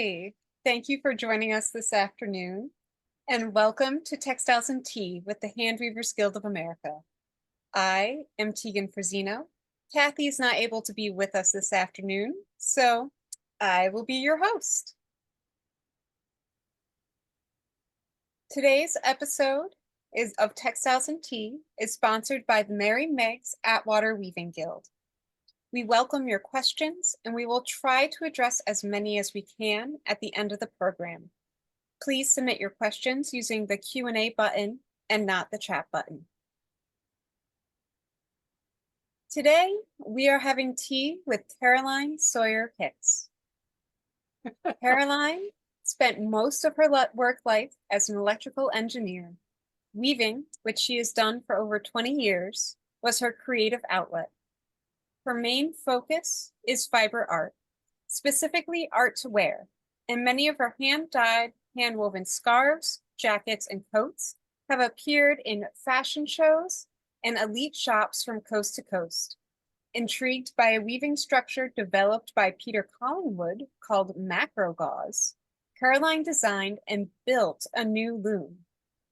Hi, thank you for joining us this afternoon, and welcome to Textiles and Tea with the Handweavers Guild of America. I am Tegan Frisino. Kathy is not able to be with us this afternoon, so I will be your host. Today's episode of Textiles and Tea is sponsored by the Mary Meg's Atwater Weaving Guild. We welcome your questions, and we will try to address as many as we can at the end of the program. Please submit your questions using the Q&A button and not the chat button. Today, we are having tea with Caroline Sawyer Hicks. Caroline spent most of her work life as an electrical engineer. Weaving, which she has done for over 20 years, was her creative outlet. Her main focus is fiber art, specifically art to wear, and many of her hand-dyed, hand-woven scarves, jackets, and coats have appeared in fashion shows and elite shops from coast to coast. Intrigued by a weaving structure developed by Peter Collingwood called Macrogauze, Caroline designed and built a new loom.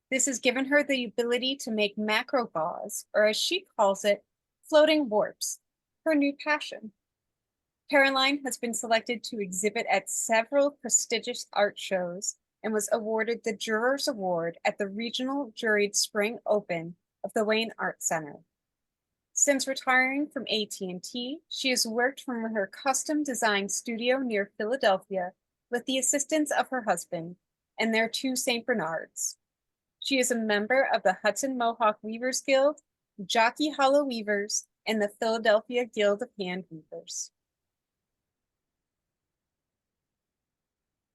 This has given her the ability to make macrogauze, or as she calls it, floating warps, her new passion. Caroline has been selected to exhibit at several prestigious art shows and was awarded the Jurors Award at the Regional Juried Spring Open of the Wayne Art Center. Since retiring from AT&T, she has worked from her custom design studio near Philadelphia with the assistance of her husband and their two St. Bernards. She is a member of the Hudson-Mohawk Weavers Guild, Jockey Hollow Weavers, and the Philadelphia Guild of Handweavers.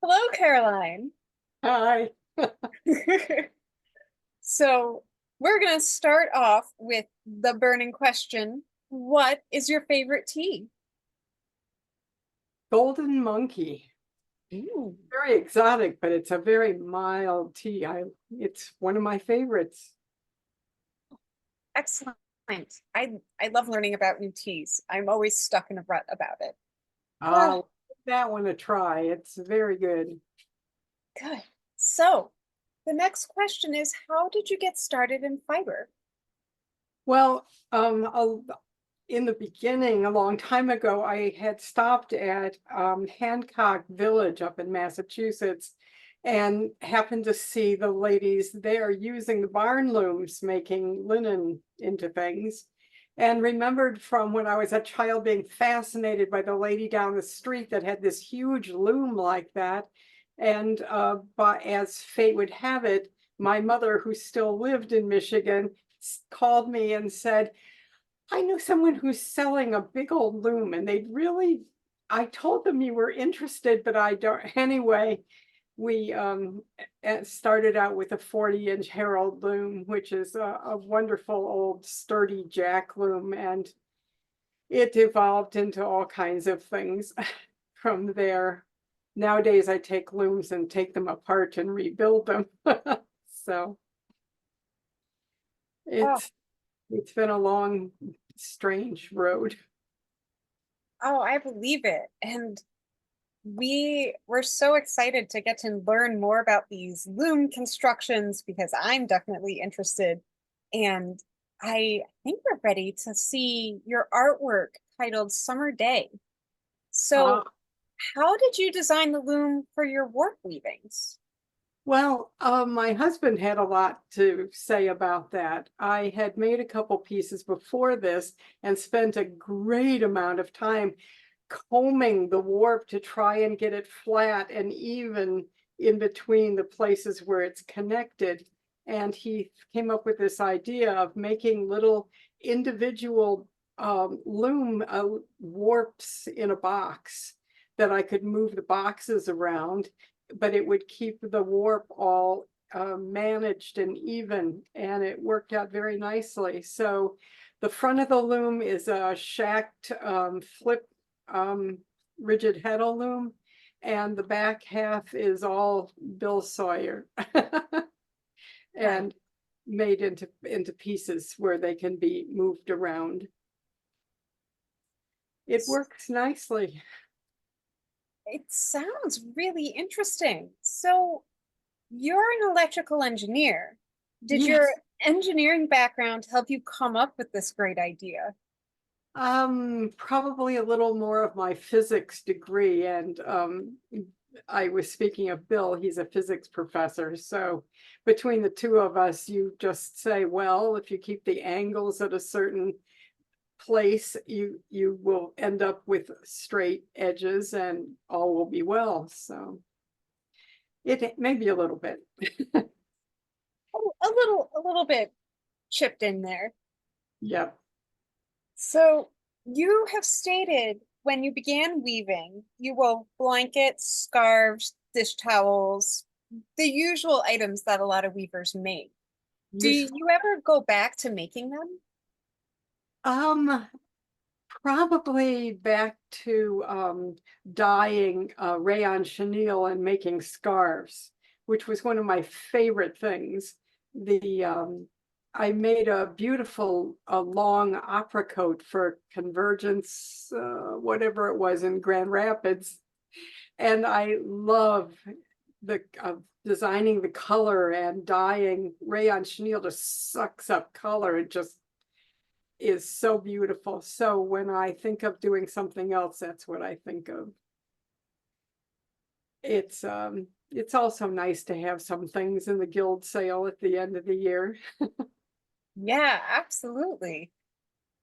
Hello, Caroline. Hi. So we're going to start off with the burning question. What is your favorite tea? Golden Monkey. Ooh. Very exotic, but it's a very mild tea. It's one of my favorites. Excellent. I love learning about new teas. I'm always stuck in a rut about it. I'll give that one a try. It's very good. Good. So the next question is, how did you get started in fiber? Well, in the beginning, a long time ago, I had stopped at Hancock Village up in Massachusetts and happened to see the ladies there using the barn looms, making linen into things. And remembered from when I was a child being fascinated by the lady down the street that had this huge loom like that. And but as fate would have it, my mother, who still lived in Michigan, called me and said, I know someone who's selling a big old loom, and I told them you were interested, but I don't. Anyway, we started out with a 40-inch Herald loom, which is a wonderful old sturdy jack loom, and it evolved into all kinds of things from there. Nowadays, I take looms and take them apart and rebuild them. So it's been a long, strange road. Oh, I believe it. And we were so excited to get to learn more about these loom constructions because I'm definitely interested. And I think we're ready to see your artwork titled Summer Day. So how did you design the loom for your warp weavings? Well, my husband had a lot to say about that. I had made a couple pieces before this and spent a great amount of time combing the warp to try and get it flat and even in between the places where it's connected. And he came up with this idea of making little individual loom warps in a box that I could move the boxes around, but it would keep the warp all managed and even, and it worked out very nicely. So the front of the loom is a shacked flip rigid heddle loom, and the back half is all Bill Sawyer and made into pieces where they can be moved around. It works nicely. It sounds really interesting. So you're an electrical engineer. Did your Yes. engineering background help you come up with this great idea? Probably a little more of my physics degree, and I was speaking of Bill, he's a physics professor. So between the two of us, you just say, well, if you keep the angles at a certain place, you will end up with straight edges and all will be well. So it may be a little bit. Oh, a little bit chipped in there. Yep. So you have stated when you began weaving, you wove blankets, scarves, dish towels, the usual items that a lot of weavers make. Do Use you ever go back to making them? um probably back to dyeing rayon chenille and making scarves, which was one of my favorite things. The I made a beautiful long opera coat for Convergence, whatever it was in Grand Rapids, and I love the designing the color and dyeing rayon chenille just sucks up color. It just is so beautiful. So when I think of doing something else, that's what I think of. It's also nice to have some things in the guild sale at the end of the year. Yeah, absolutely.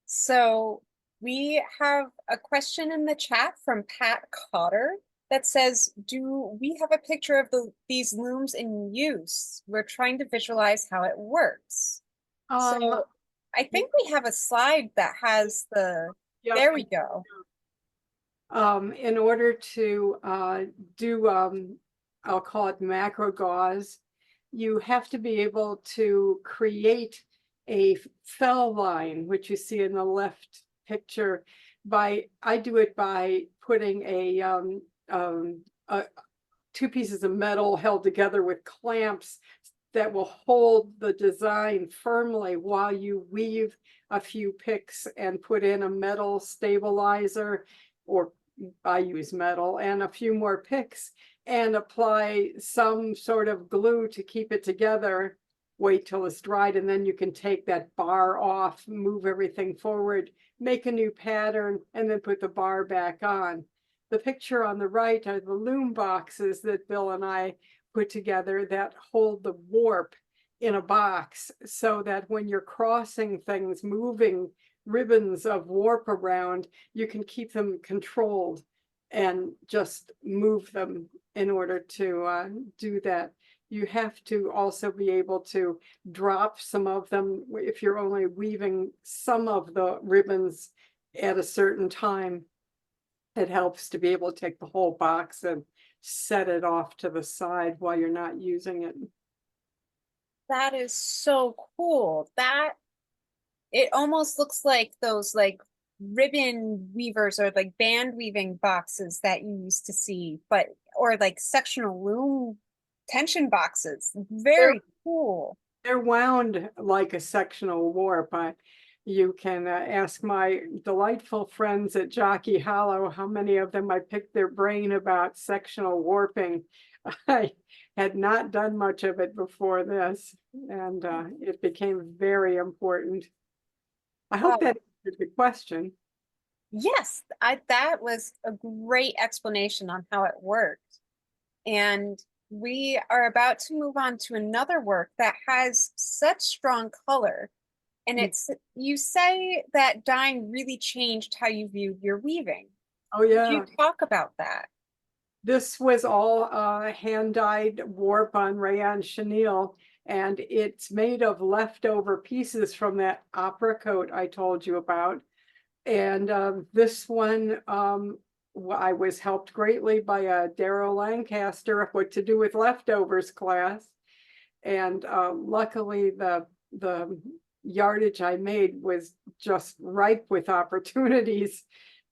So we have a question in the chat from Pat Cotter that says, do we have a picture of these looms in use? We're trying to visualize how it works. Um, So I think we have a slide that has yep. there we go. In order to do, I'll call it macrogauze, you have to be able to create a fell line, which you see in the left picture. I do it by putting a two pieces of metal held together with clamps that will hold the design firmly while you weave a few picks and put in a metal stabilizer, or I use metal, and a few more picks, and apply some sort of glue to keep it together. Wait till it's dried, and then you can take that bar off, move everything forward, make a new pattern, and then put the bar back on. The picture on the right are the loom boxes that Bill and I put together that hold the warp in a box, so that when you're crossing things, moving ribbons of warp around, you can keep them controlled and just move them in order to do that. You have to also be able to drop some of them if you're only weaving some of the ribbons at a certain time. It helps to be able to take the whole box and set it off to the side while you're not using it. That is so cool. That it almost looks like those like ribbon weavers or like band weaving boxes that you used to see, but or like sectional loom tension boxes. They're Very cool. they're wound like a sectional warp. You can ask my delightful friends at Jockey Hollow how many of them I picked their brain about sectional warping. I had not done much of it before this, and it became very important. I hope Oh, that answered the question. yes, that was a great explanation on how it worked. And we are about to move on to another work that has such strong color. And it's you say that dyeing really changed how you viewed your weaving. Oh Could you yeah, talk about that? this was all hand-dyed warp on rayon chenille, and it's made of leftover pieces from that opera coat I told you about. And this one, I was helped greatly by Darrell Lancaster, What to Do with Leftovers class. And luckily, the yardage I made was just ripe with opportunities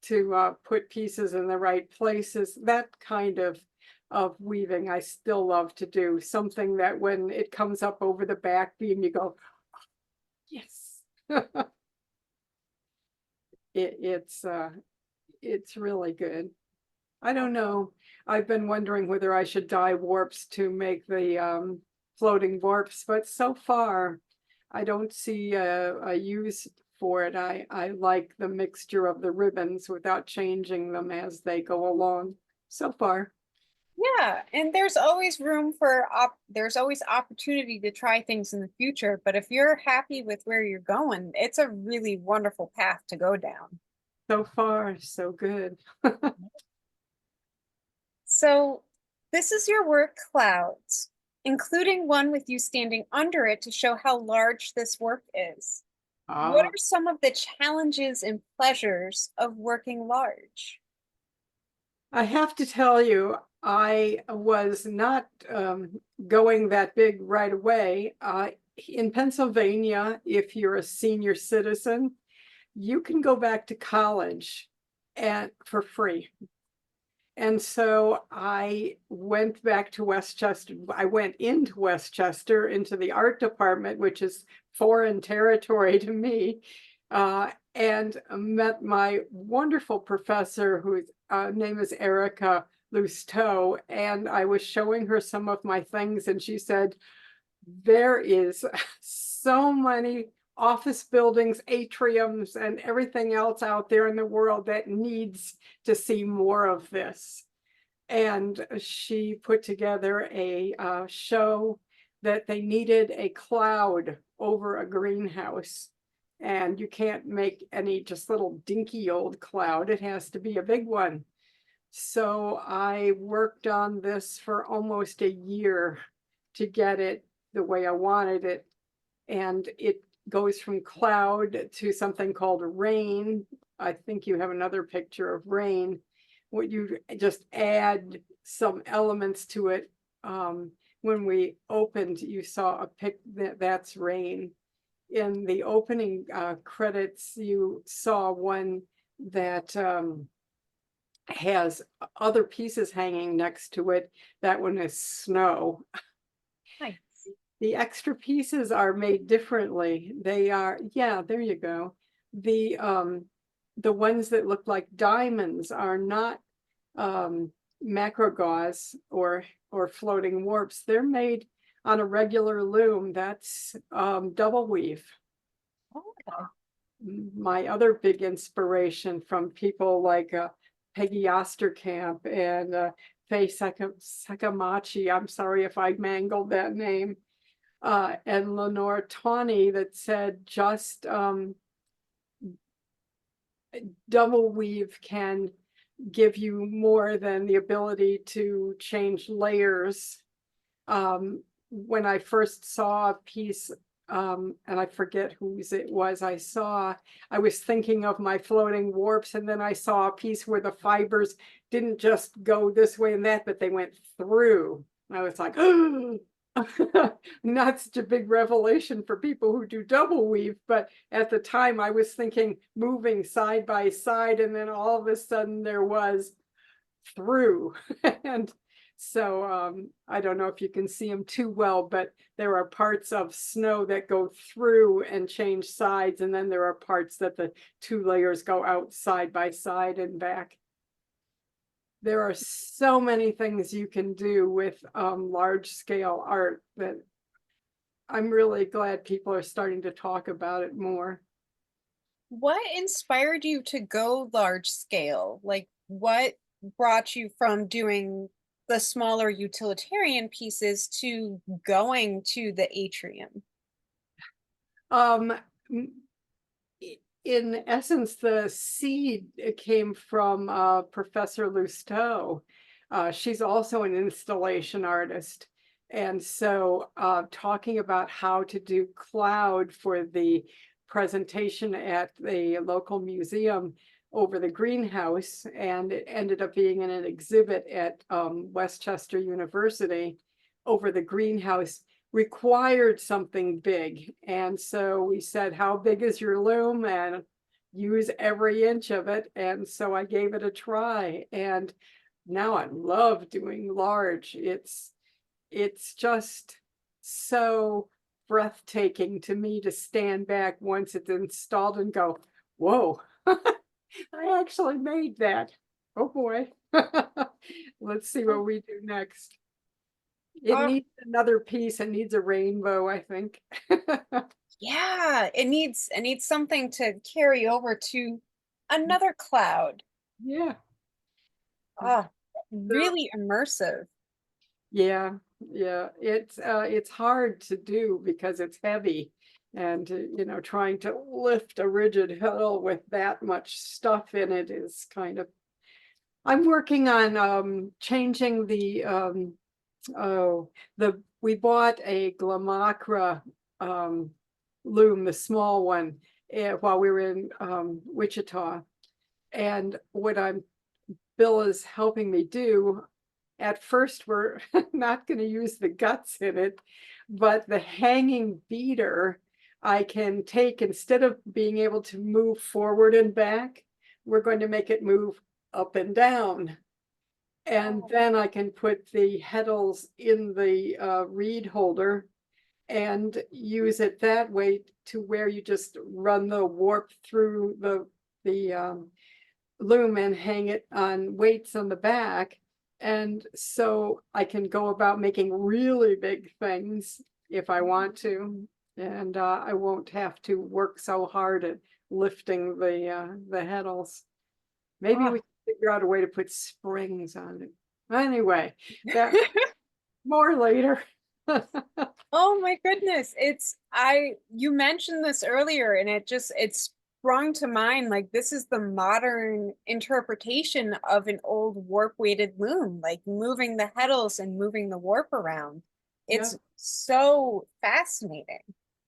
to put pieces in the right places. That kind of weaving I still love to do. Something that when it comes up over the back beam, you go, yes. It's really good. I don't know. I've been wondering whether I should dye warps to make the floating warps, but so far I don't see a use for it. I like the mixture of the ribbons without changing them as they go along so far. Yeah, and there's always room for there's always opportunity to try things in the future, but if you're happy with where you're going, it's a really wonderful path to go down. So far, so good. So, this is your work clouds, including one with you standing under it to show how large this work is. What Ah. are some of the challenges and pleasures of working large? I have to tell you, I was not going that big right away. In Pennsylvania, if you're a senior citizen, you can go back to college and for free. And so I went back to Westchester. I went into Westchester into the art department, which is foreign territory to me, and met my wonderful professor whose name is Erica Lousteau. And I was showing her some of my things, and she said, there is so many office buildings, atriums, and everything else out there in the world that needs to see more of this. And she put together a show that they needed a cloud over a greenhouse. And you can't make any just little dinky old cloud. It has to be a big one. So I worked on this for almost a year to get it the way I wanted it. And it goes from cloud to something called rain. I think you have another picture of rain. What you just add some elements to it. When we opened, you saw a pic that's rain. In the opening credits, you saw one that has other pieces hanging next to it. That one is snow. Nice. The extra pieces are made differently. They are, yeah, there you go. The ones that look like diamonds are not macrogauze or floating warps. They're made on a regular loom. That's double weave. Okay. My other big inspiration from people like Peggy Osterkamp and Faye Sakamachi. I'm sorry if I mangled that name. And Lenore Tawney that said just double weave can give you more than the ability to change layers. When I first saw a piece, and I forget whose it was, I was thinking of my floating warps, and then I saw a piece where the fibers didn't just go this way and that, but they went through. I was like, oh, not such a big revelation for people who do double weave, but at the time I was thinking moving side by side, and then all of a sudden there was through. And so I don't know if you can see them too well, but there are parts of snow that go through and change sides, and then there are parts that the two layers go out side by side and back. There are so many things you can do with large scale art that I'm really glad people are starting to talk about it more. What inspired you to go large scale? Like, what brought you from doing the smaller utilitarian pieces to going to the atrium? Um, in essence, the seed came from Professor Lousteau. She's also an installation artist. And so talking about how to do cloud for the presentation at the local museum over the greenhouse, and it ended up being in an exhibit at Westchester University over the greenhouse, required something big. And so we said, how big is your loom? And use every inch of it. And so I gave it a try. And now I love doing large. It's just so breathtaking to me to stand back once it's installed and go, whoa, I actually made that. Oh boy. Let's see what we do next. It Oh, needs another piece. It needs a rainbow, I think. yeah, it needs something to carry over to another cloud. Yeah. Oh, So, really immersive. yeah, yeah. It's hard to do because it's heavy. And you know, trying to lift a rigid hull with that much stuff in it is kind of. I'm working on changing the oh, we bought a Glamacra loom, the small one, while we were in Wichita. And what Bill is helping me do, at first we're not going to use the guts in it, but the hanging beater I can take, instead of being able to move forward and back, we're going to make it move up and down. And Oh, then I can put the heddles in the reed holder and use it that way, to where you just run the warp through the loom and hang it on weights on the back. And so I can go about making really big things if I want to. And I won't have to work so hard at lifting the heddles. Maybe oh. we can figure out a way to put springs on it. Anyway, that more later. Oh my goodness. You mentioned this earlier and it sprung to mind like this is the modern interpretation of an old warp weighted loom, like moving the heddles and moving the warp around. Yeah. It's so fascinating.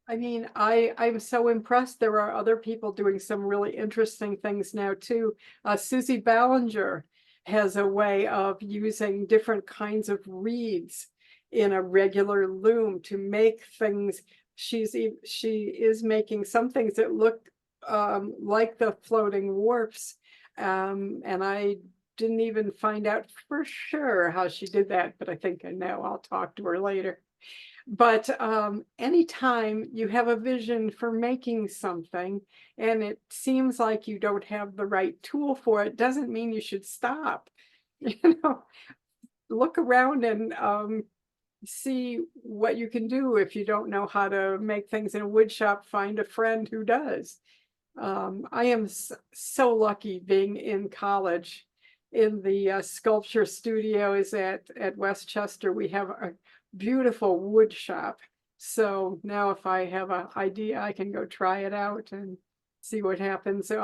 I mean, I'm so impressed. There are other people doing some really interesting things now too. Susie Ballinger has a way of using different kinds of reeds in a regular loom to make things. She is making some things that look like the floating warps, and I didn't even find out for sure how she did that, but I think I know. I'll talk to her later. But anytime you have a vision for making something and it seems like you don't have the right tool for it, doesn't mean you should stop. You know, look around and see what you can do. If you don't know how to make things in a wood shop, find a friend who does. I am so lucky being in college. In the sculpture studios at Westchester, we have a beautiful wood shop. So now if I have an idea, I can go try it out and see what happens. So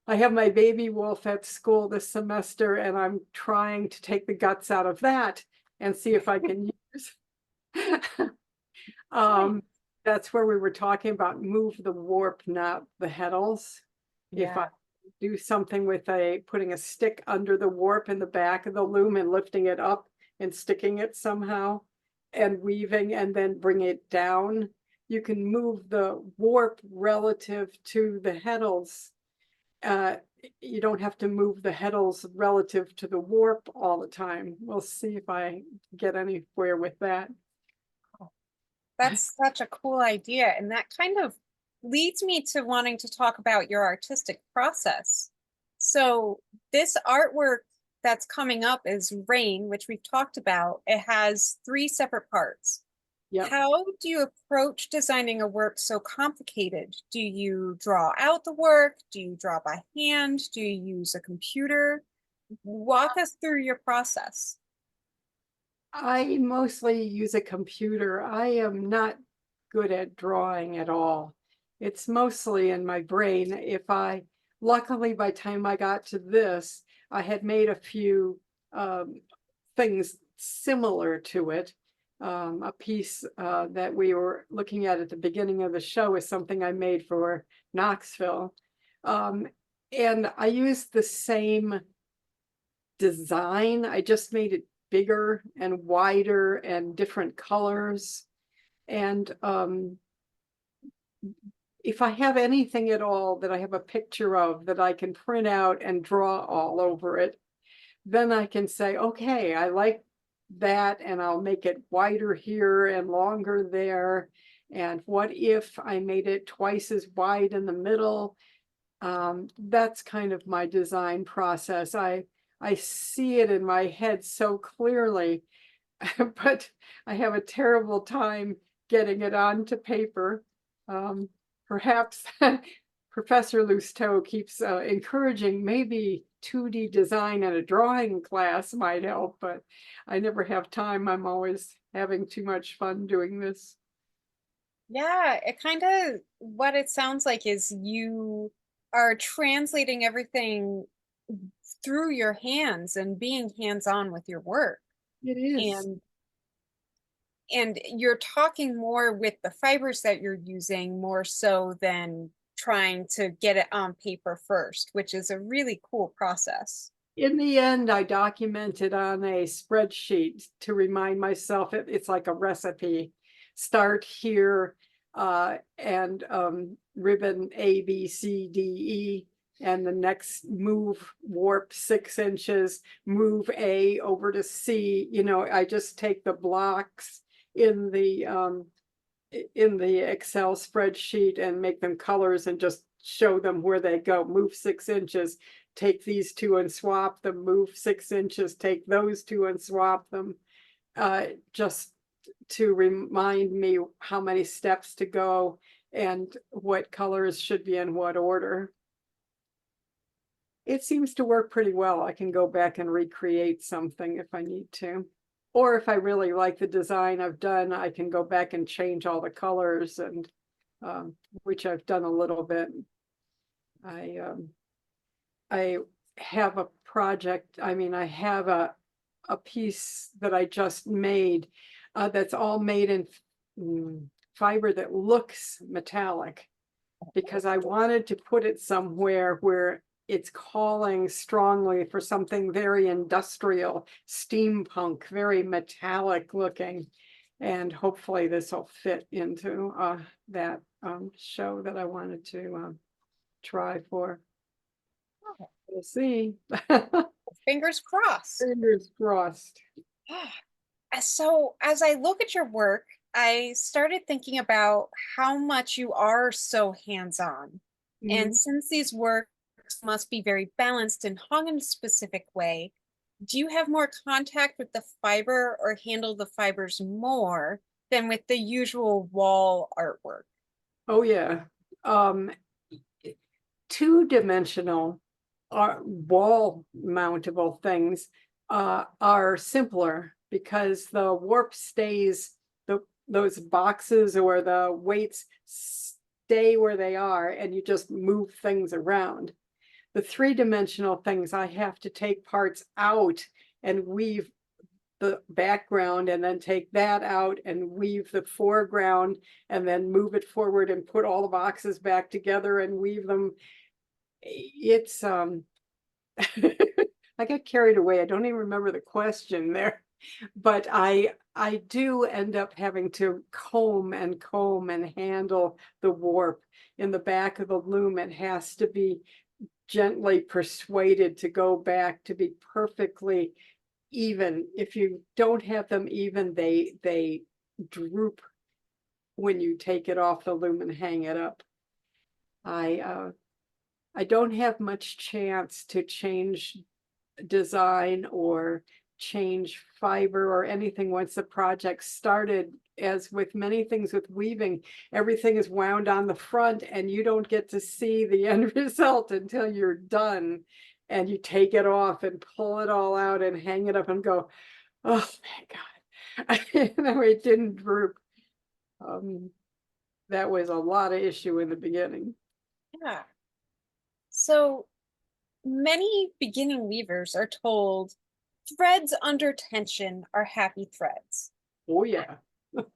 I have my baby wolf at school this semester, and I'm trying to take the guts out of that and see if I can use. Nice. That's where we were talking about move the warp, not the heddles. If I Yeah. do something with putting a stick under the warp in the back of the loom and lifting it up and sticking it somehow and weaving and then bring it down, you can move the warp relative to the heddles. You don't have to move the heddles relative to the warp all the time. We'll see if I get anywhere with that. That's such a cool idea. And that kind of leads me to wanting to talk about your artistic process. So, this artwork that's coming up is Rain, which we've talked about. It has three separate parts. Yep. How do you approach designing a work so complicated? Do you draw out the work? Do you draw by hand? Do you use a computer? Walk us through your process. I mostly use a computer. I am not good at drawing at all. It's mostly in my brain. Luckily, by the time I got to this, I had made a few things similar to it. A piece that we were looking at the beginning of the show is something I made for Knoxville. And I used the same design. I just made it bigger and wider and different colors. And if I have anything at all that I have a picture of that I can print out and draw all over it, then I can say, okay, I like that, and I'll make it wider here and longer there. And what if I made it twice as wide in the middle? That's kind of my design process. I see it in my head so clearly, but I have a terrible time getting it onto paper. Perhaps Professor Lousteau keeps encouraging maybe 2D design and a drawing class might help, but I never have time. I'm always having too much fun doing this. Yeah, it kind of what it sounds like is you are translating everything through your hands and being hands-on with your work. It is. And you're talking more with the fibers that you're using more so than trying to get it on paper first, which is a really cool process. In the end, I documented on a spreadsheet to remind myself it's like a recipe. Start here and ribbon A, B, C, D, E, and the next move warp 6 inches, move A over to C. You know, I just take the blocks in the Excel spreadsheet and make them colors and just show them where they go. Move 6 inches, take these two and swap them, move 6 inches, take those two and swap them, just to remind me how many steps to go and what colors should be in what order. It seems to work pretty well. I can go back and recreate something if I need to. Or if I really like the design I've done, I can go back and change all the colors, and which I've done a little bit. I have a project, I mean, I have a piece that I just made that's all made in fiber that looks metallic, because I wanted to put it somewhere where it's calling strongly for something very industrial, steampunk, very metallic looking. And hopefully this will fit into that show that I wanted to try for. We'll see. Fingers crossed. Fingers crossed. So, as I look at your work, I started thinking about how much you are so hands-on. And Mhm. since these works must be very balanced and hung in a specific way, do you have more contact with the fiber or handle the fibers more than with the usual wall artwork? Oh yeah. Um, Two-dimensional wall mountable things are simpler because the warp stays, those boxes or the weights stay where they are and you just move things around. The three-dimensional things, I have to take parts out and weave the background and then take that out and weave the foreground and then move it forward and put all the boxes back together and weave them. It's I got carried away. I don't even remember the question there, but I do end up having to comb and handle the warp in the back of the loom. It has to be gently persuaded to go back to be perfectly even. If you don't have them even, they droop when you take it off the loom and hang it up. I don't have much chance to change design or change fiber or anything once the project started. As with many things with weaving, everything is wound on the front and you don't get to see the end result until you're done and you take it off and pull it all out and hang it up and go, oh, thank God. No, it didn't droop. That was a lot of issue in the beginning. Yeah. So many beginning weavers are told threads under tension are happy threads. Oh yeah.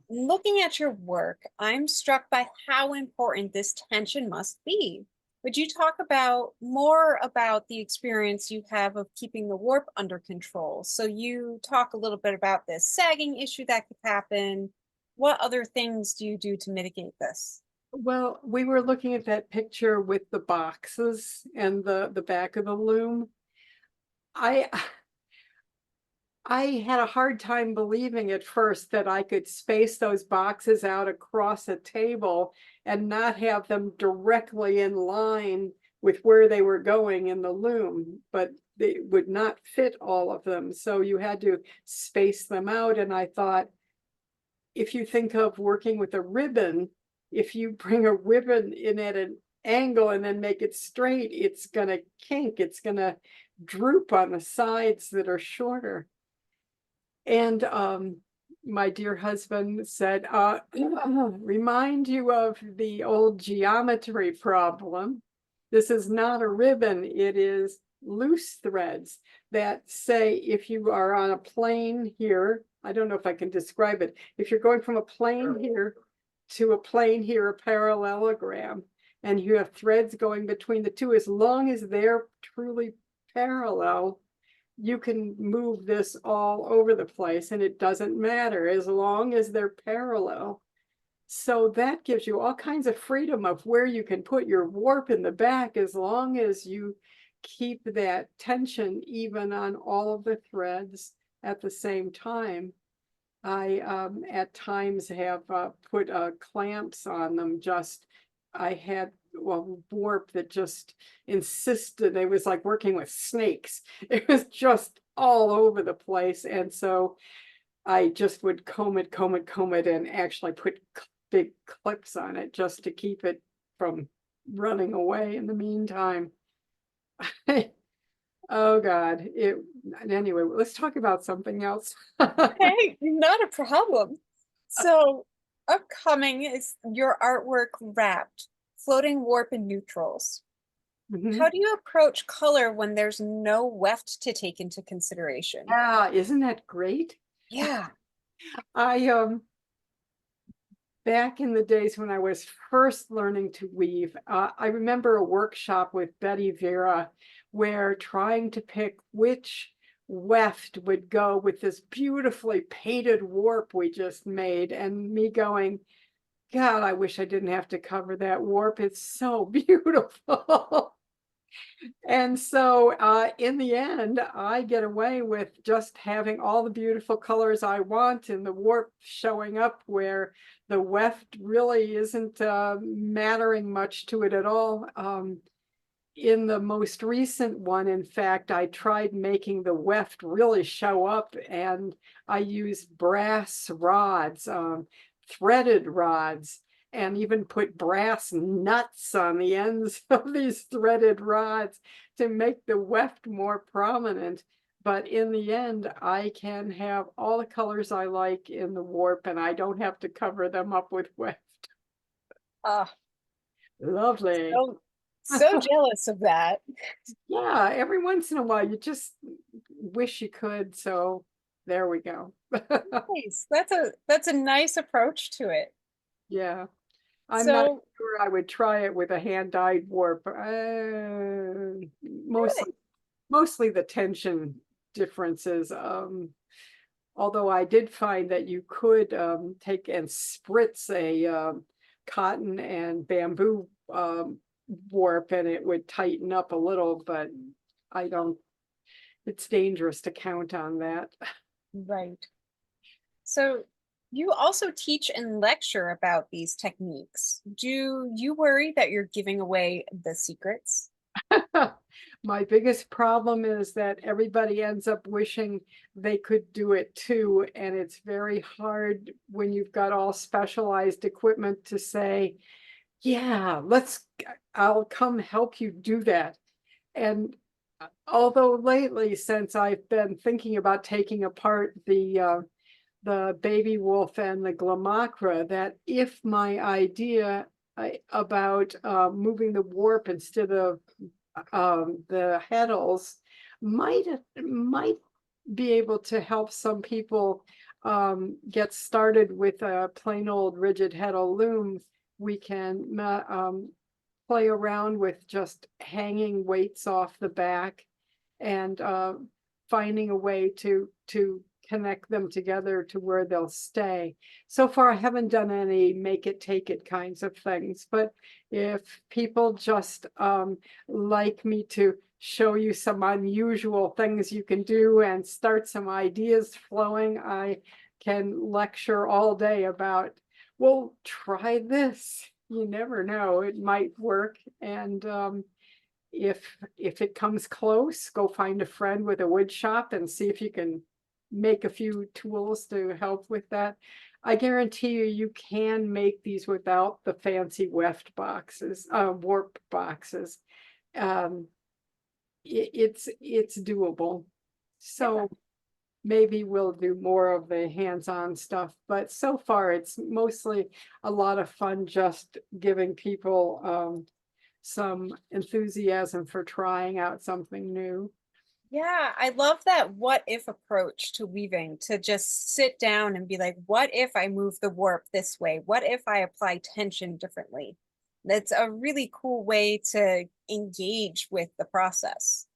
Looking at your work, I'm struck by how important this tension must be. Would you talk about more about the experience you have of keeping the warp under control? So you talk a little bit about this sagging issue that could happen. What other things do you do to mitigate this? Well, we were looking at that picture with the boxes and the back of the loom. I had a hard time believing at first that I could space those boxes out across a table and not have them directly in line with where they were going in the loom. But they would not fit all of them. So you had to space them out. And I thought, if you think of working with a ribbon, if you bring a ribbon in at an angle and then make it straight, it's gonna kink, it's gonna droop on the sides that are shorter. And my dear husband said, remind you of the old geometry problem. This is not a ribbon, it is loose threads that say if you are on a plane here, I don't know if I can describe it. If you're going from a plane here to a plane here, a parallelogram, and you have threads going between the two, as long as they're truly parallel, you can move this all over the place and it doesn't matter as long as they're parallel. So that gives you all kinds of freedom of where you can put your warp in the back, as long as you keep that tension even on all of the threads at the same time. I at times have put clamps on them. I had warp that just insisted. It was like working with snakes. It was just all over the place. And so I just would comb it, and actually put big clips on it just to keep it from running away in the meantime. Oh God. Anyway, let's talk about something else. Hey, not a problem. So upcoming is your artwork Wrapped, floating warp and neutrals. Mhm. How do you approach color when there's no weft to take into consideration? Yeah, isn't that great? Yeah. I back in the days when I was first learning to weave, I remember a workshop with Betty Vera where trying to pick which weft would go with this beautifully painted warp we just made, and me going, God, I wish I didn't have to cover that warp. It's so beautiful. And so in the end, I get away with just having all the beautiful colors I want and the warp showing up where the weft really isn't mattering much to it at all. In the most recent one, in fact, I tried making the weft really show up, and I used brass rods, threaded rods, and even put brass nuts on the ends of these threaded rods to make the weft more prominent. But in the end, I can have all the colors I like in the warp, and I don't have to cover them up with weft. Ah, Lovely. so jealous of that. Yeah, every once in a while, you just wish you could. So there we go. Nice. That's a nice approach to it. Yeah, I'm not So sure I would try it with a hand-dyed warp. Mostly the tension differences. Although I did find that you could take and spritz a cotton and bamboo warp and it would tighten up a little, but I don't, it's dangerous to count on that. right. So you also teach and lecture about these techniques. Do you worry that you're giving away the secrets? My biggest problem is that everybody ends up wishing they could do it too. And it's very hard when you've got all specialized equipment to say, yeah, I'll come help you do that. And although lately, since I've been thinking about taking apart the baby wolf and the glamacra, that if my idea about moving the warp instead of the heddles might be able to help some people get started with a plain old rigid heddle loom. We can play around with just hanging weights off the back and finding a way to connect them together to where they'll stay. So far, I haven't done any make it, take it kinds of things, but if people just like me to show you some unusual things you can do and start some ideas flowing, I can lecture all day about, well, try this. You never know, it might work. And if it comes close, go find a friend with a wood shop and see if you can make a few tools to help with that. I guarantee you, you can make these without the fancy weft boxes, warp boxes. Um, it's doable. So maybe we'll do more of the hands-on stuff, but so far it's mostly a lot of fun just giving people some enthusiasm for trying out something new. Yeah, I love that what if approach to weaving, to just sit down and be like, what if I move the warp this way? What if I apply tension differently? That's a really cool way to engage with the process.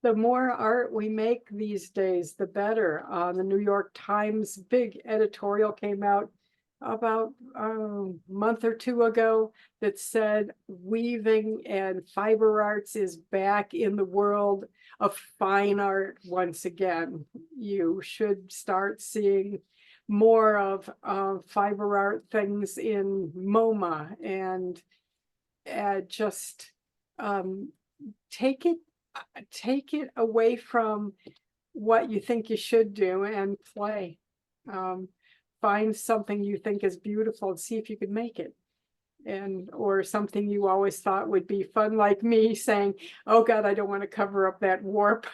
The more art we make these days, the better. The New York Times big editorial came out about a month or two ago that said weaving and fiber arts is back in the world of fine art once again. You should start seeing more of fiber art things in MoMA, and just take it away from what you think you should do and play. Find something you think is beautiful and see if you can make it. Or something you always thought would be fun, like me saying, oh God, I don't want to cover up that warp.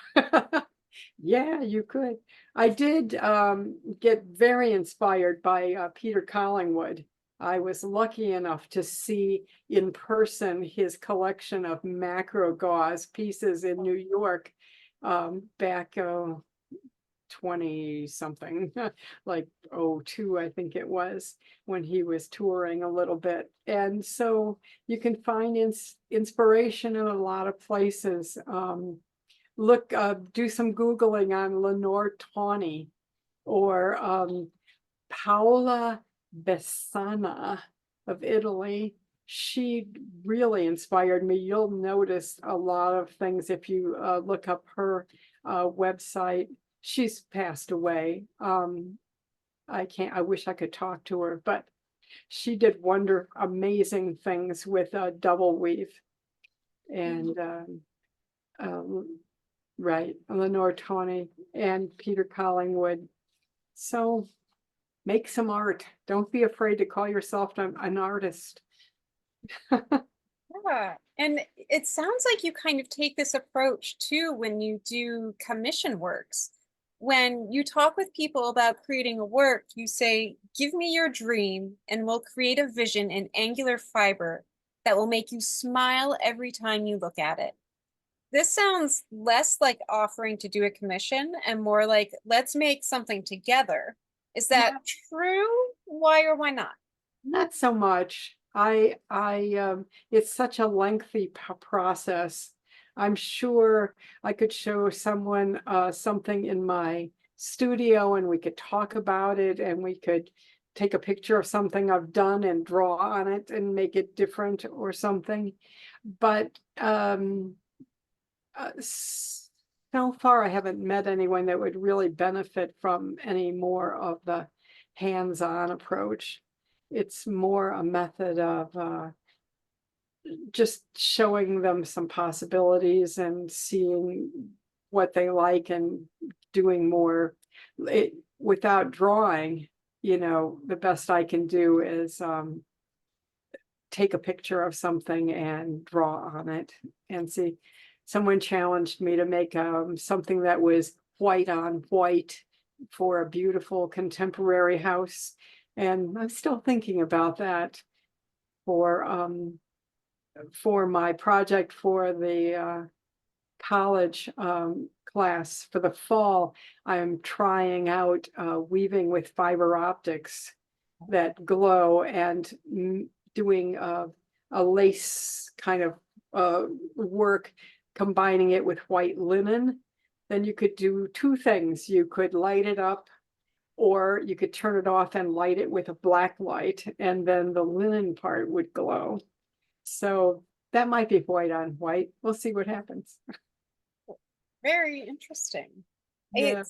Yeah, you could. I did get very inspired by Peter Collingwood. I was lucky enough to see in person his collection of Macrogauze pieces in New York back 20 something, like 02, I think it was, when he was touring a little bit. And so you can find inspiration in a lot of places. Look, do some Googling on Lenore Tawney or Paola Bessana of Italy. She really inspired me. You'll notice a lot of things if you look up her website. She's passed away. I wish I could talk to her, but she did amazing things with double weave. And right, Lenore Tawney and Peter Collingwood. So make some art. Don't be afraid to call yourself an artist. Yeah. And it sounds like you kind of take this approach too when you do commission works. When you talk with people about creating a work, you say, give me your dream and we'll create a vision in angular fiber that will make you smile every time you look at it. This sounds less like offering to do a commission and more like, let's make something together. Is that true? Why or why not? Not so much. It's such a lengthy process. I'm sure I could show someone something in my studio and we could talk about it, and we could take a picture of something I've done and draw on it and make it different or something. But so far I haven't met anyone that would really benefit from any more of the hands-on approach. It's more a method of just showing them some possibilities and seeing what they like and doing more. Without drawing, the best I can do is take a picture of something and draw on it and see. Someone challenged me to make something that was white on white for a beautiful contemporary house. And I'm still thinking about that for my project for the college class for the fall. I'm trying out weaving with fiber optics that glow and doing a lace kind of work, combining it with white linen. Then you could do two things. You could light it up, or you could turn it off and light it with a black light, and then the linen part would glow. So that might be white on white. We'll see what happens. Very interesting. Yeah.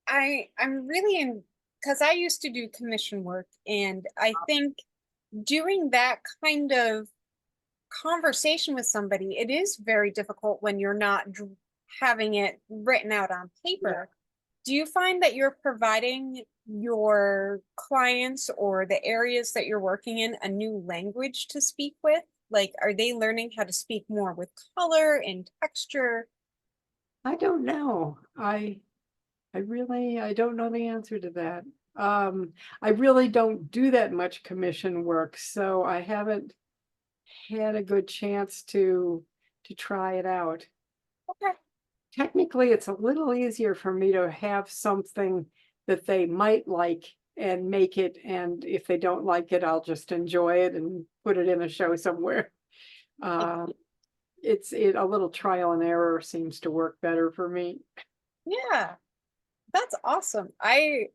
I'm really in, because I used to do commission work, and I think doing that kind of conversation with somebody, it is very difficult when you're not having it written out on paper. Do you find that you're providing your clients or the areas that you're working in a new language to speak with? Like, are they learning how to speak more with color and texture? I don't know. I don't know the answer to that. I really don't do that much commission work, so I haven't had a good chance to try it out. Okay. Technically, it's a little easier for me to have something that they might like and make it, and if they don't like it, I'll just enjoy it and put it in a show somewhere. It's a little trial and error seems to work better for me. Yeah, that's awesome. I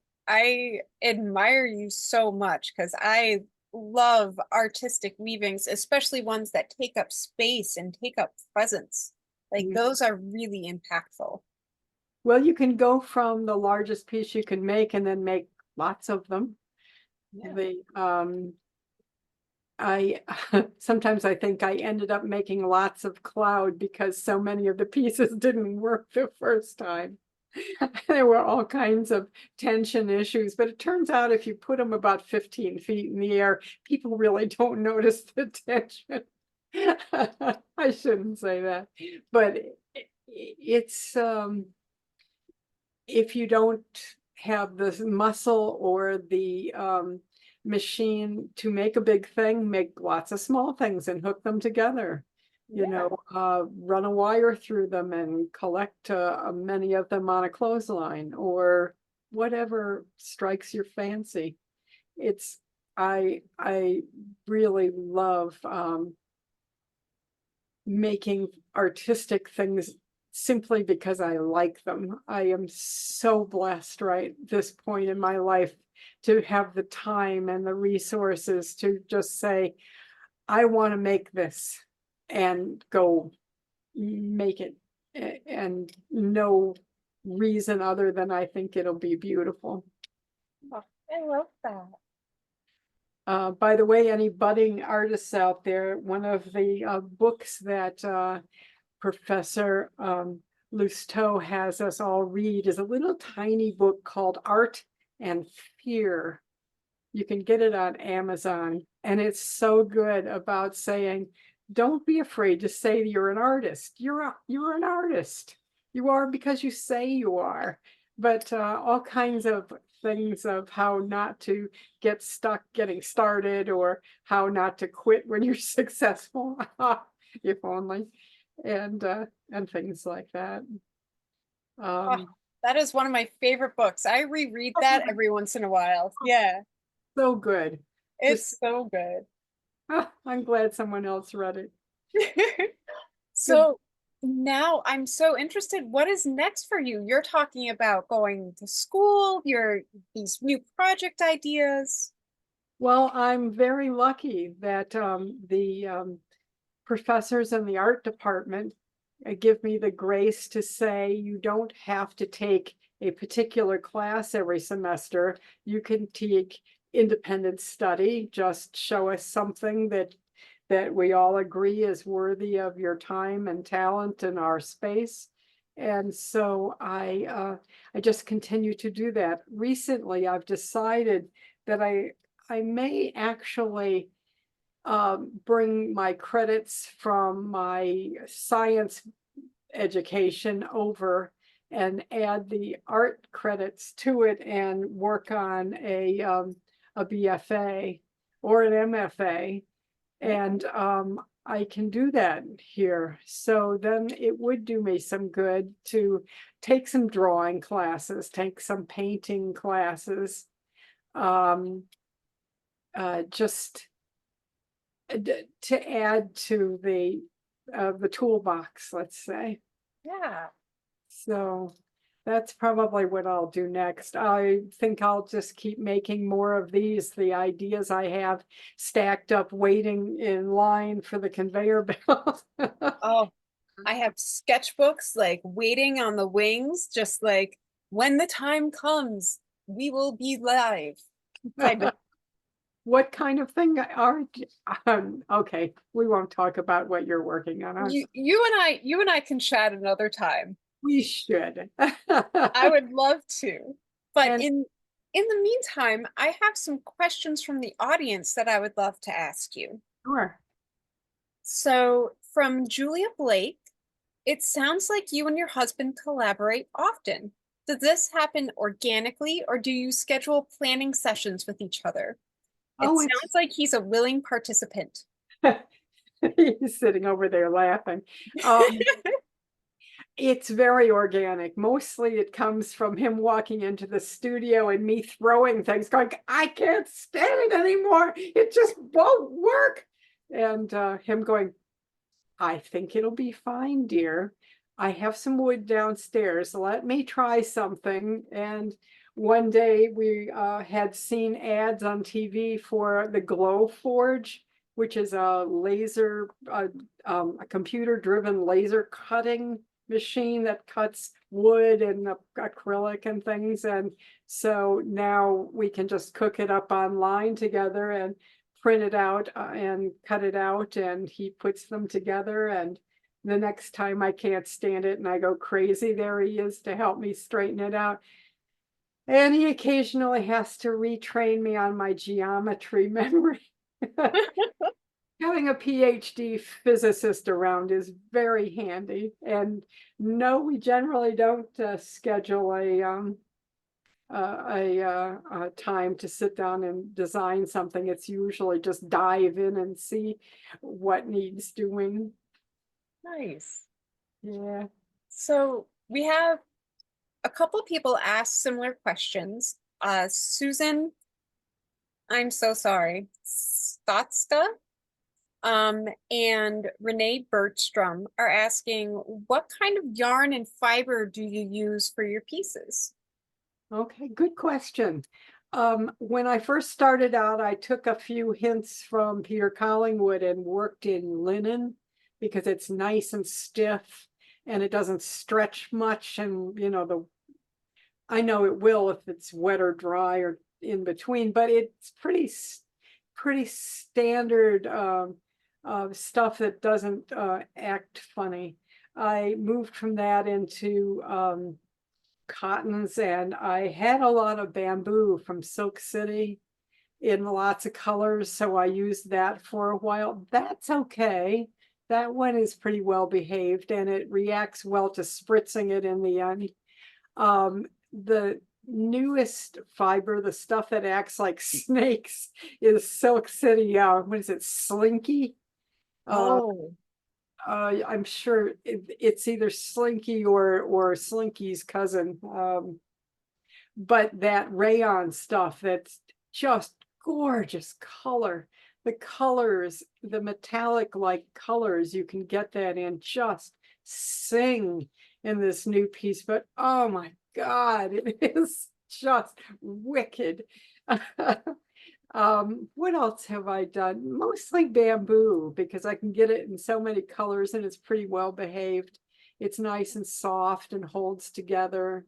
admire you so much because I love artistic weavings, especially ones that take up space and take up presence. Like Mm. those are really impactful. Well, you can go from the largest piece you can make and then make lots of them. Yeah. I sometimes I think I ended up making lots of cloud because so many of the pieces didn't work the first time. There were all kinds of tension issues, but it turns out if you put them about 15 feet in the air, people really don't notice the tension. I shouldn't say that, but it's if you don't have the muscle or the machine to make a big thing, make lots of small things and hook them together. You know, run a wire through them and collect many of them on a clothesline or whatever strikes your fancy. It's I really love making artistic things simply because I like them. I am so blessed right this point in my life to have the time and the resources to just say, I want to make this and go make it and no reason other than I think it'll be beautiful. Oh, I love that. By the way, any budding artists out there, one of the books that Professor Lousteau has us all read is a little tiny book called Art and Fear. You can get it on Amazon, and it's so good about saying, don't be afraid to say you're an artist. You're an artist. You are because you say you are. But all kinds of things of how not to get stuck getting started or how not to quit when you're successful, if only, and things like that. Oh, that is one of my favorite books. I reread Oh, that every once in a while. Yeah, so good. Just it's so good. I'm glad someone else read it. Good. So now I'm so interested. What is next for you? You're talking about going to school, these new project ideas. Well, I'm very lucky that the professors in the art department give me the grace to say you don't have to take a particular class every semester. You can take independent study, just show us something that we all agree is worthy of your time and talent in our space. And so I just continue to do that. Recently, I've decided that I may actually bring my credits from my science education over and add the art credits to it and work on a BFA or an MFA. And I can do that here. So then it would do me some good to take some drawing classes, take some painting classes, just to add to the toolbox, let's say. Yeah. So that's probably what I'll do next. I think I'll just keep making more of these. The ideas I have stacked up, waiting in line for the conveyor belt. Oh, I have sketchbooks like waiting on the wings, just like when the time comes, we will be live. Kind of. What kind of thing okay, we won't talk about what you're working on. You and I can chat another time. We should. I would love to. But And in the meantime, I have some questions from the audience that I would love to ask you. sure. So, from Julia Blake, it sounds like you and your husband collaborate often. Does this happen organically, or do you schedule planning sessions with each other? It Oh, it's sounds like he's a willing participant. he's sitting over there laughing. It's very organic. Mostly it comes from him walking into the studio and me throwing things, going, I can't stand it anymore. It just won't work. And him going, I think it'll be fine, dear. I have some wood downstairs. Let me try something. And one day we had seen ads on TV for the Glow Forge, which is a laser, a computer-driven laser cutting machine that cuts wood and acrylic and things. And so now we can just cook it up online together and print it out and cut it out, and he puts them together. And the next time I can't stand it and I go crazy, there he is to help me straighten it out. And he occasionally has to retrain me on my geometry memory. Having a PhD physicist around is very handy. And no, we generally don't schedule a time to sit down and design something. It's usually just dive in and see what needs doing. Nice. Yeah. So we have a couple of people ask similar questions. Susan, I'm so sorry, Stotska, and Renee Bertstrom are asking, what kind of yarn and fiber do you use for your pieces? Okay, good question. When I first started out, I took a few hints from Peter Collingwood and worked in linen because it's nice and stiff and it doesn't stretch much. And I know it will if it's wet or dry or in between, but it's pretty standard stuff that doesn't act funny. I moved from that into cottons, and I had a lot of bamboo from Silk City in lots of colors, so I used that for a while. That's okay. That one is pretty well behaved, and it reacts well to spritzing it in the end. The newest fiber, the stuff that acts like snakes, is Silk City. What is it, Slinky? Oh, I'm sure it's either Slinky or Slinky's cousin. But that rayon stuff, that's just gorgeous color. The colors, the metallic like colors, you can get that in just sing in this new piece. But oh my God, it is just wicked. What else have I done? Mostly bamboo, because I can get it in so many colors and it's pretty well behaved. It's nice and soft and holds together.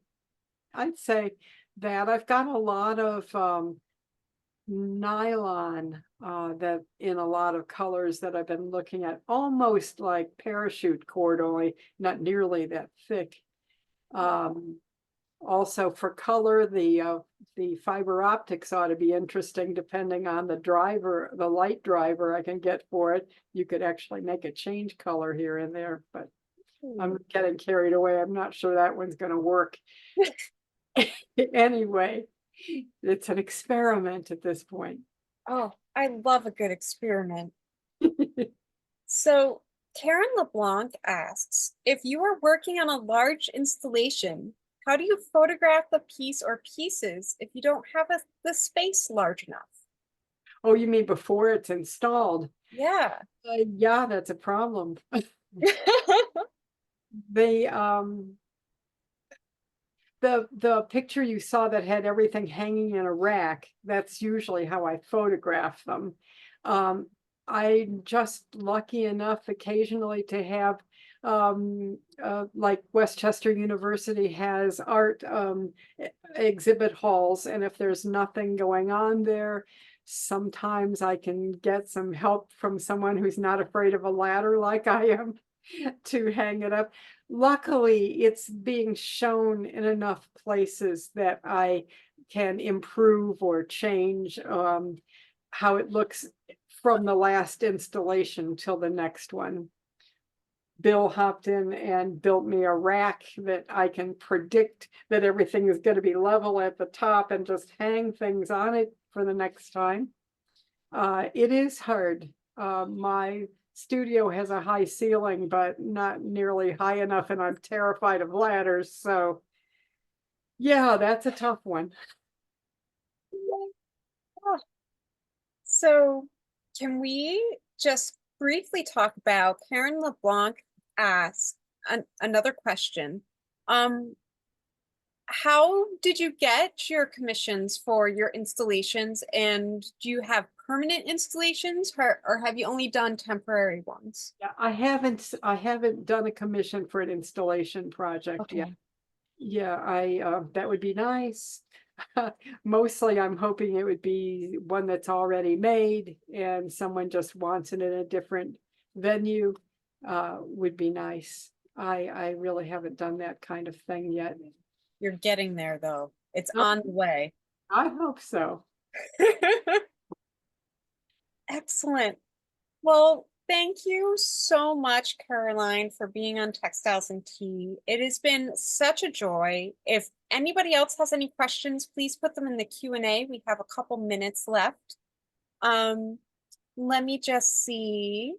I'd say that I've got a lot of nylon that in a lot of colors that I've been looking at, almost like parachute cord, only not nearly that thick. Also for color, the fiber optics ought to be interesting depending on the driver, the light driver I can get for it. You could actually make a change color here and there, but I'm getting carried away. I'm not sure that one's going to work. Anyway, it's an experiment at this point. oh, I love a good experiment. So Karen LeBlanc asks, if you are working on a large installation, how do you photograph the piece or pieces if you don't have the space large enough? Oh, you mean before it's installed? Yeah. Yeah, that's a problem. The picture you saw that had everything hanging in a rack, that's usually how I photograph them. I'm just lucky enough occasionally to have like Westchester University has art exhibit halls, and if there's nothing going on there, Sometimes I can get some help from someone who's not afraid of a ladder like I am to hang it up. Luckily, it's being shown in enough places that I can improve or change how it looks from the last installation till the next one. Bill hopped in and built me a rack that I can predict that everything is going to be level at the top and just hang things on it for the next time. It is hard. My studio has a high ceiling, but not nearly high enough, and I'm terrified of ladders. So yeah, that's a tough one. So can we just briefly talk about Karen LeBlanc asked another question. How did you get your commissions for your installations, and do you have permanent installations, or have you only done temporary ones? Yeah, I haven't done a commission for an installation project yet. Yeah, that would be nice. Mostly I'm hoping it would be one that's already made and someone just wants it in a different venue, would be nice. I really haven't done that kind of thing yet. You're getting there, though. It's Oh. on the way. I hope so. Excellent. Well, thank you so much, Caroline, for being on Textiles and Tea. It has been such a joy. If anybody else has any questions, please put them in the Q&A. We have a couple minutes left. Let me just see.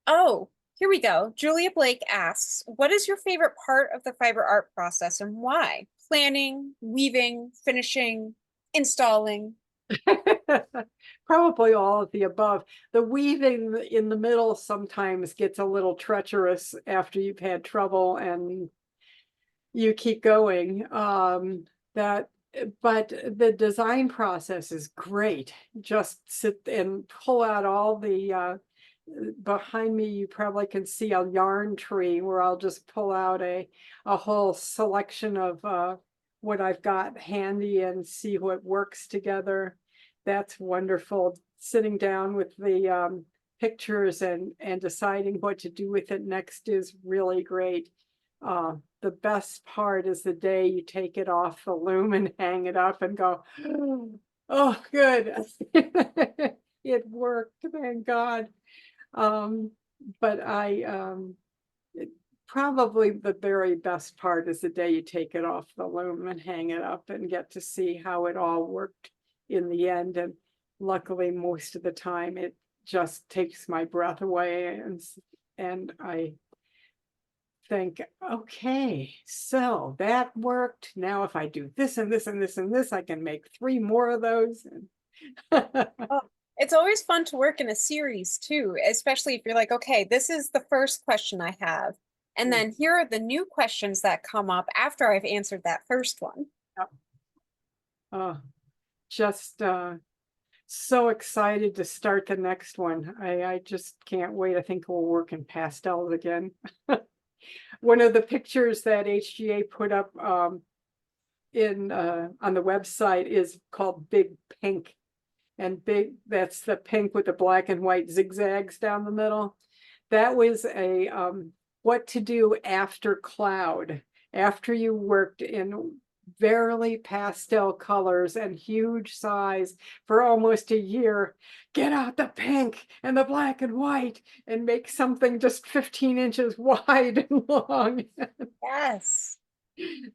Oh, here we go. Julia Blake asks, what is your favorite part of the fiber art process and why? Planning, weaving, finishing, installing? Probably all of the above. The weaving in the middle sometimes gets a little treacherous after you've had trouble and you keep going. But the design process is great. Just sit and pull out all the behind me, you probably can see a yarn tree where I'll just pull out a whole selection of what I've got handy and see what works together. That's wonderful. Sitting down with the pictures and deciding what to do with it next is really great. The best part is the day you take it off the loom and hang it up and go, oh, good. It worked, thank God. But probably the very best part is the day you take it off the loom and hang it up and get to see how it all worked in the end. And luckily, most of the time, it just takes my breath away, and I think, okay, so that worked. Now, if I do this and this and this and this, I can make 3 more of those. Oh, it's always fun to work in a series too, especially if you're like, okay, this is the first question I have. And then here are the new questions that come up after I've answered that first one. Just so excited to start the next one. I just can't wait. I think we'll work in pastels again. One of the pictures that HGA put up on the website is called Big Pink. And big, that's the pink with the black and white zigzags down the middle. That was a what to do after cloud, after you worked in very pastel colors and huge size for almost a year. Get out the pink and the black and white and make something just 15 inches wide and long. Yes.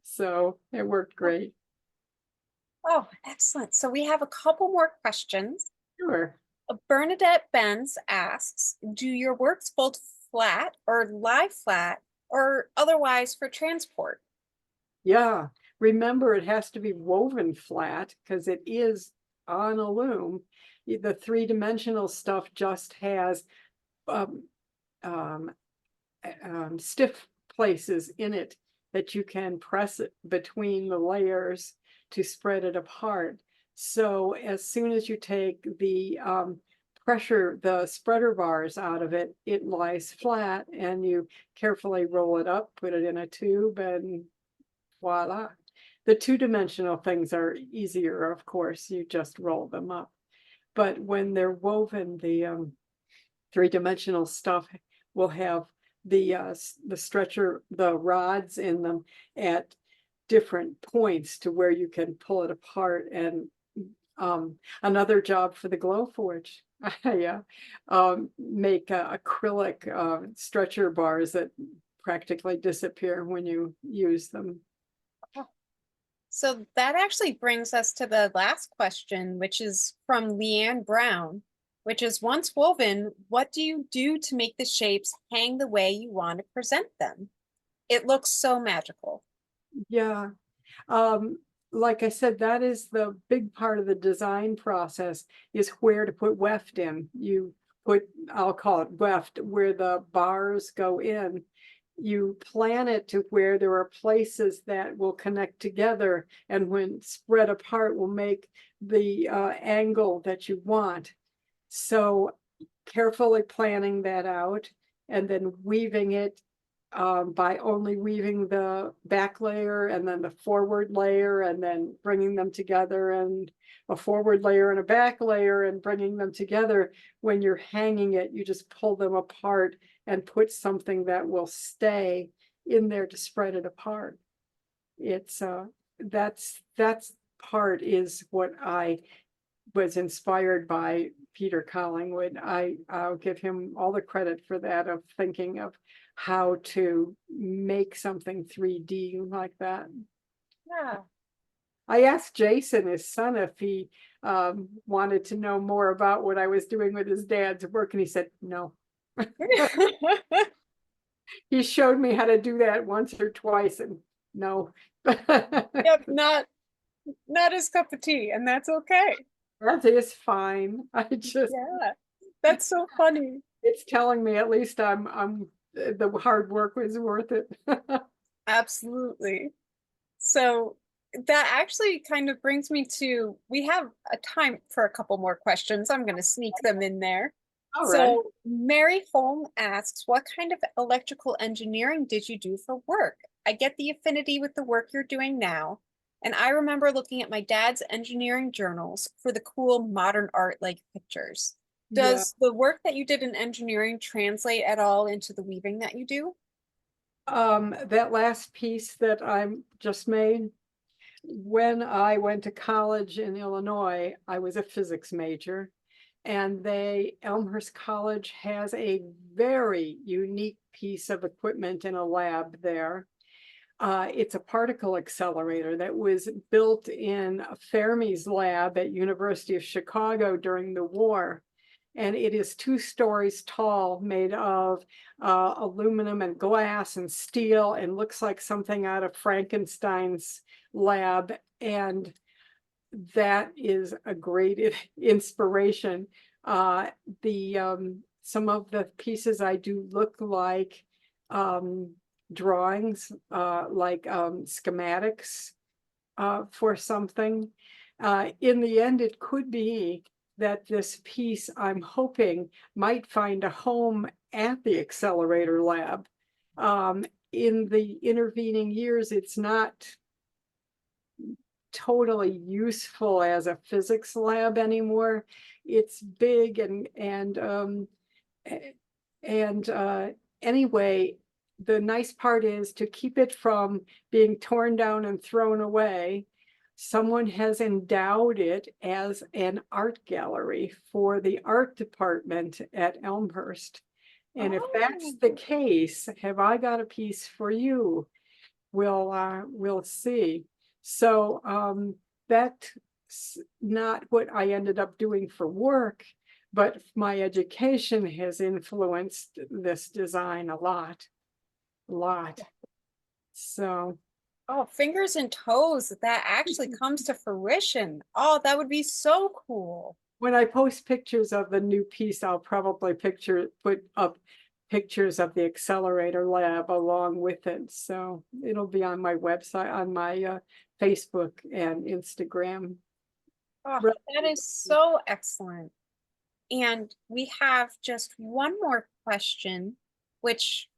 So it worked great. Oh, excellent. So we have a couple more questions. Sure. Bernadette Benz asks, do your works fold flat or lie flat or otherwise for transport? Yeah, remember it has to be woven flat because it is on a loom. The 3-dimensional stuff just has stiff places in it that you can press it between the layers to spread it apart. So as soon as you take the the spreader bars out of it, it lies flat and you carefully roll it up, put it in a tube, and voila. The 2-dimensional things are easier, of course, you just roll them up. but when they're woven, the three-dimensional stuff will have the stretcher, the rods in them at different points to where you can pull it apart. And another job for the Glowforge, I make acrylic stretcher bars that practically disappear when you use them. So that actually brings us to the last question, which is from Leanne Brown, which is, once woven, what do you do to make the shapes hang the way you want to present them? It looks so magical. Yeah. Like I said, that is the big part of the design process, is where to put weft in. You put, I'll call it weft, where the bars go in. You plan it to where there are places that will connect together, and when spread apart will make the angle that you want. So carefully planning that out and then weaving it by only weaving the back layer and then the forward layer, and then bringing them together, and a forward layer and a back layer, and bringing them together. When you're hanging it, you just pull them apart and put something that will stay in there to spread it apart. It's that's part is what I was inspired by Peter Collingwood. I'll give him all the credit for that, of thinking of how to make something 3D like that. Yeah. I asked Jason, his son, if he wanted to know more about what I was doing with his dad's work, and he said no. He showed me how to do that once or twice, and no. Yep, not his cup of tea, and that's okay. That is fine. I just, Yeah, that's so funny. it's telling me at least I'm the hard work was worth it. Absolutely. So that actually kind of brings me to, we have a time for a couple more questions. I'm going to sneak them in there. All right. So Mary Holm asks, what kind of electrical engineering did you do for work? I get the affinity with the work you're doing now, and I remember looking at my dad's engineering journals for the cool modern art like pictures. Yeah. Does the work that you did in engineering translate at all into the weaving that you do? That last piece that I just made, when I went to college in Illinois, I was a physics major, and Elmhurst College has a very unique piece of equipment in a lab there. It's a particle accelerator that was built in Fermi's lab at University of Chicago during the war. And it is 2 stories tall, made of aluminum and glass and steel, and looks like something out of Frankenstein's lab. And that is a great inspiration. Some of the pieces I do look like drawings, like schematics for something. In the end, it could be that this piece, I'm hoping, might find a home at the accelerator lab. In the intervening years, it's not totally useful as a physics lab anymore. It's big anyway, the nice part is to keep it from being torn down and thrown away. Someone has endowed it as an art gallery for the art department at Elmhurst. And if that's the case, have I got a piece for you? We'll see. So that's not what I ended up doing for work, but my education has influenced this design a lot. So, oh, fingers and toes that actually comes to fruition. Oh, that would be so cool. when I post pictures of the new piece, I'll probably put up pictures of the accelerator lab along with it. So it'll be on my website, on my Facebook and Instagram. Oh, that is so excellent. And we have just one more question, which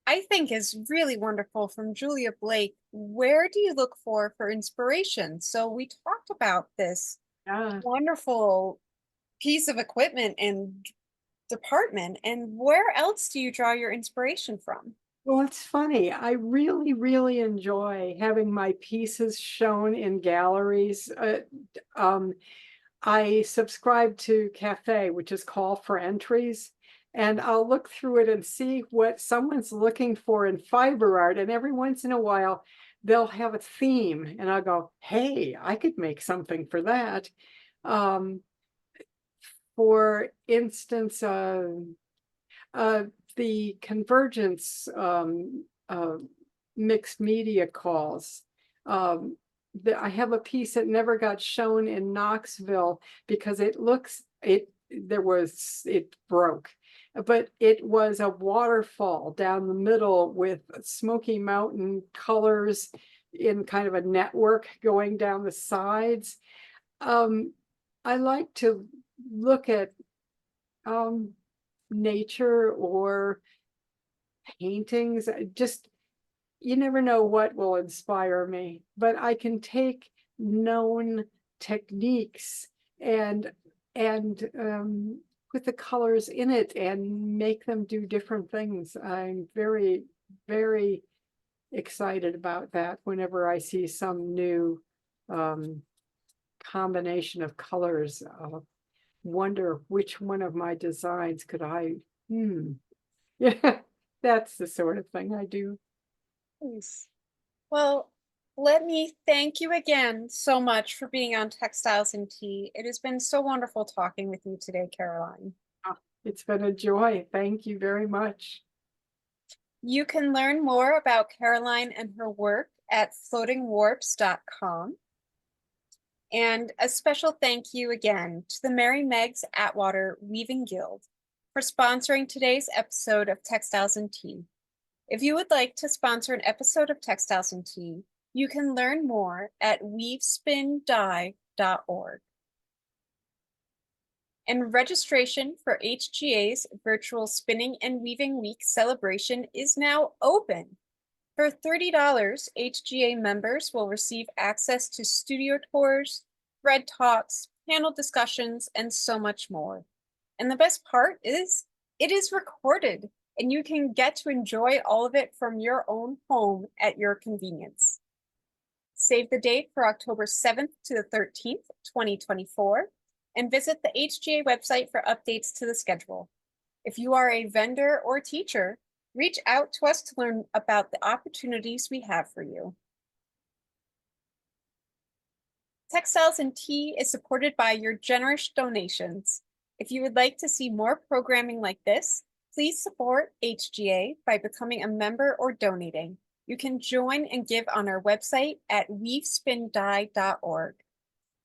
I think is really wonderful, from Julia Blake. Where do you look for inspiration? So we talked about this Yeah. wonderful piece of equipment and department. And where else do you draw your inspiration from? Well, it's funny. I really, really enjoy having my pieces shown in galleries. Um, I subscribe to Cafe, which is Call for Entries, and I'll look through it and see what someone's looking for in fiber art. And every once in a while, they'll have a theme, and I'll go, "Hey, I could make something for that." Um, for instance, uh, the convergence mixed media calls. I have a piece that never got shown in Knoxville because it broke, but it was a waterfall down the middle with Smoky Mountain colors in kind of a network going down the sides. I like to look at nature or paintings. Just, you never know what will inspire me, but I can take known techniques and put the colors in it and make them do different things. I'm very, very excited about that whenever I see some new combination of colors. Wonder which one of my designs could I yeah, that's the sort of thing I do. Nice. Well, let me thank you again so much for being on Textiles and Tea. It has been so wonderful talking with you today, Caroline. It's been a joy. Thank you very much. You can learn more about Caroline and her work at floatingwarps.com. And a special thank you again to the Mary Meg's Atwater Weaving Guild for sponsoring today's episode of Textiles and Tea. If you would like to sponsor an episode of Textiles and Tea, you can learn more at weavespindye.org. And registration for HGA's virtual Spinning and Weaving Week celebration is now open. For $30, HGA members will receive access to studio tours, thread talks, panel discussions, and so much more. And the best part is, it is recorded, and you can get to enjoy all of it from your own home at your convenience. Save the date for October 7th to the 13th, 2024, and visit the HGA website for updates to the schedule. If you are a vendor or teacher, reach out to us to learn about the opportunities we have for you. Textiles and Tea is supported by your generous donations. If you would like to see more programming like this, please support HGA by becoming a member or donating. You can join and give on our website at weavespindye.org.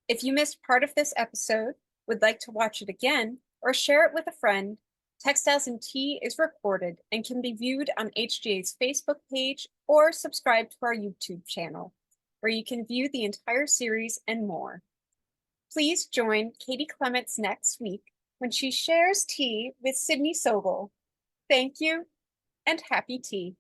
If you missed part of this episode, would like to watch it again, or share it with a friend, Textiles and Tea is recorded and can be viewed on HGA's Facebook page or subscribe to our YouTube channel, where you can view the entire series and more. Please join Katie Clements next week when she shares tea with Sydney Sobel. Thank you and happy tea.